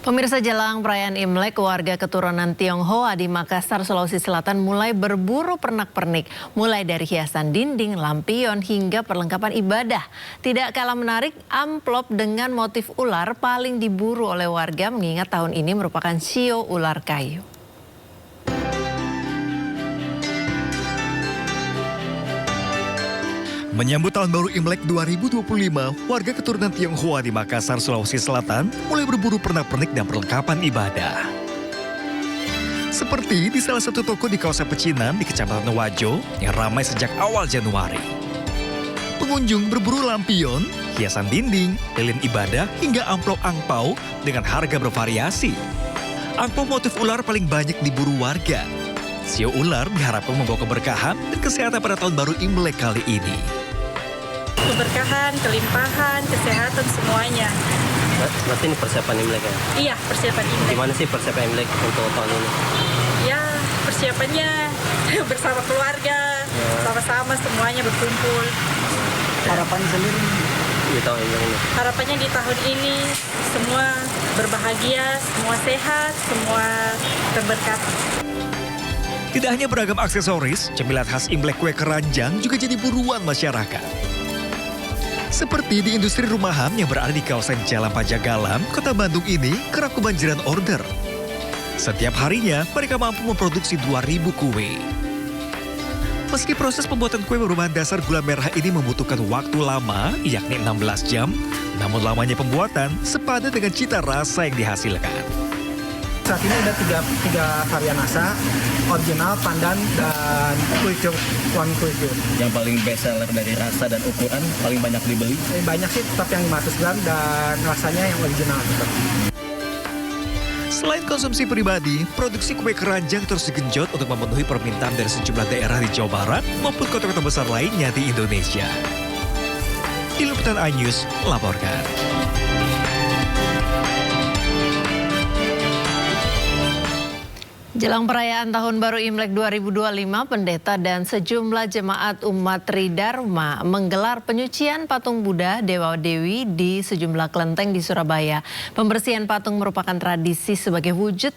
Pemirsa, jelang perayaan Imlek, warga keturunan Tionghoa di Makassar, Sulawesi Selatan mulai berburu pernak-pernik. Mulai dari hiasan dinding, lampion, hingga perlengkapan ibadah. Tidak kalah menarik, amplop dengan motif ular paling diburu oleh warga mengingat tahun ini merupakan shio ular kayu. Menyambut Tahun Baru Imlek 2025, warga keturunan Tionghoa di Makassar, Sulawesi Selatan mulai berburu pernak-pernik dan perlengkapan ibadah. Seperti di salah satu toko di kawasan Pecinan di Kecamatan Wajo yang ramai sejak awal Januari. Pengunjung berburu lampion, hiasan dinding, lilin ibadah, hingga amplop angpau dengan harga bervariasi. Angpau motif ular paling banyak diburu warga. Shio ular diharapkan membawa keberkahan dan kesehatan pada Tahun Baru Imlek kali ini. Keberkahan, kelimpahan, kesehatan semuanya. Berarti ini persiapan Imlek ya? Iya, persiapan Imlek. Gimana sih persiapan Imlek untuk tahun ini? Ya, persiapannya bersama keluarga, sama-sama semuanya berkumpul. Harapan sendiri Di tahun ini? Harapannya di tahun ini semua berbahagia, semua sehat, semua terberkati. Tidak hanya beragam aksesoris, cemilan khas Imlek kue keranjang juga jadi buruan masyarakat. Seperti di industri rumahan yang berada di kawasan Jalan Pajagalan, Kota Bandung ini kerap kebanjiran order. Setiap harinya mereka mampu memproduksi 2.000 kue. Meski proses pembuatan kue berbahan dasar gula merah ini membutuhkan waktu lama, yakni 16 jam, namun lamanya pembuatan sepadan dengan cita rasa yang dihasilkan. saat ini ada tiga varian rasa, original, pandan, dan kultur, one kultur. Yang paling best seller dari rasa dan ukuran paling banyak dibeli? Banyak sih, tetap yang 500 gram dan rasanya yang original. Selain konsumsi pribadi, produksi kue keranjang terus digenjot untuk memenuhi permintaan dari sejumlah daerah di Jawa Barat maupun kota-kota besar lainnya di Indonesia. Tim Liputan iNews laporkan. Jelang perayaan Tahun Baru Imlek 2025, pendeta dan sejumlah jemaat umat Tridharma menggelar penyucian patung Buddha Dewa Dewi di sejumlah kelenteng di Surabaya. Pembersihan patung merupakan tradisi sebagai wujud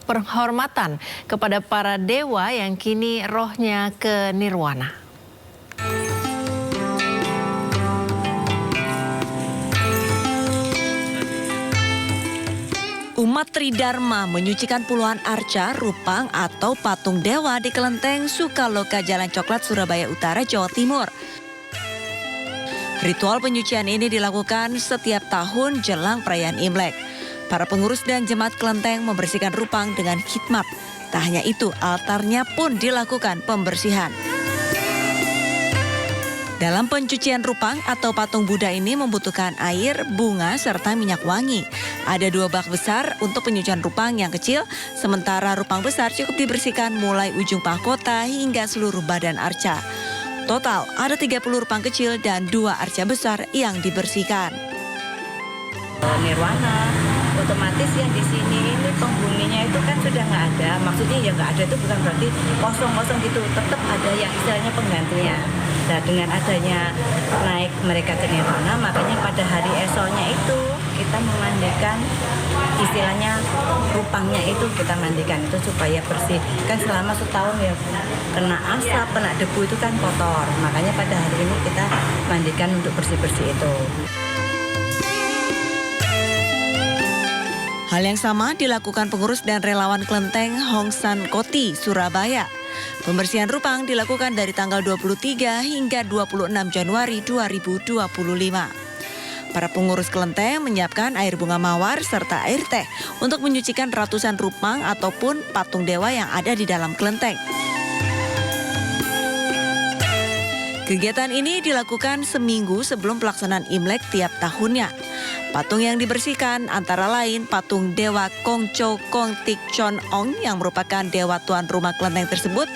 penghormatan kepada para dewa yang kini rohnya ke nirwana. Umat Tridharma menyucikan puluhan arca, rupang atau patung dewa di kelenteng Sukaloka, Jalan Coklat, Surabaya Utara, Jawa Timur. Ritual penyucian ini dilakukan setiap tahun jelang perayaan Imlek. Para pengurus dan jemaat kelenteng membersihkan rupang dengan khidmat. Tak hanya itu, altarnya pun dilakukan pembersihan. Dalam pencucian rupang atau patung Buddha ini membutuhkan air, bunga, serta minyak wangi. Ada 2 bak besar untuk penyucian rupang yang kecil, sementara rupang besar cukup dibersihkan mulai ujung mahkota hingga seluruh badan arca. Total ada 30 rupang kecil dan 2 arca besar yang dibersihkan. Nirwana, otomatis yang di sini ini penghuninya itu kan sudah nggak ada. Maksudnya yang nggak ada itu bukan berarti kosong-kosong gitu, tetap ada yang istilahnya penggantinya. Nah, dengan adanya naik mereka ke nirwana, makanya pada hari esoknya itu kita memandikan, istilahnya rupangnya itu kita mandikan itu supaya bersih. Kan selama setahun ya kena asap, kena debu itu kan kotor. Makanya pada hari ini kita mandikan untuk bersih-bersih itu. Hal yang sama dilakukan pengurus dan relawan kelenteng Hongsan Koti, Surabaya. Pembersihan rupang dilakukan dari tanggal 23 hingga 26 Januari 2025. Para pengurus kelenteng menyiapkan air bunga mawar serta air teh untuk menyucikan ratusan rupang ataupun patung dewa yang ada di dalam kelenteng. Kegiatan ini dilakukan seminggu sebelum pelaksanaan Imlek tiap tahunnya. Patung yang dibersihkan antara lain patung Dewa Kongco Kong Tik Chon Ong yang merupakan dewa tuan rumah kelenteng tersebut,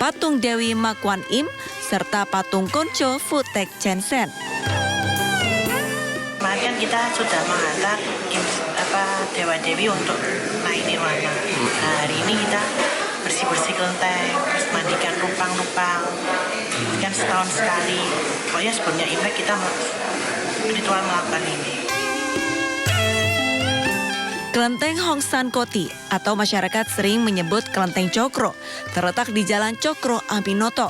patung Dewi Makwan Im, serta patung Konco Futek Chen-sen. Kemarin kita sudah menghantar Dewa Dewi untuk naik nirwana. Nah, hari ini kita bersih-bersih kelenteng, terus mandikan rupang-rupang. Kan setahun sekali. Pokoknya sebelumnya Imlek kita ritual melakukan ini. Kelenteng Hongsan Koti atau masyarakat sering menyebut Kelenteng Cokro terletak di Jalan Cokro Aminoto.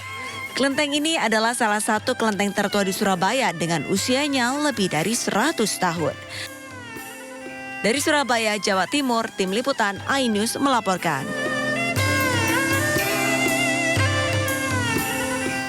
Kelenteng ini adalah salah satu kelenteng tertua di Surabaya dengan usianya lebih dari 100 tahun. Dari Surabaya, Jawa Timur, Tim Liputan iNews melaporkan.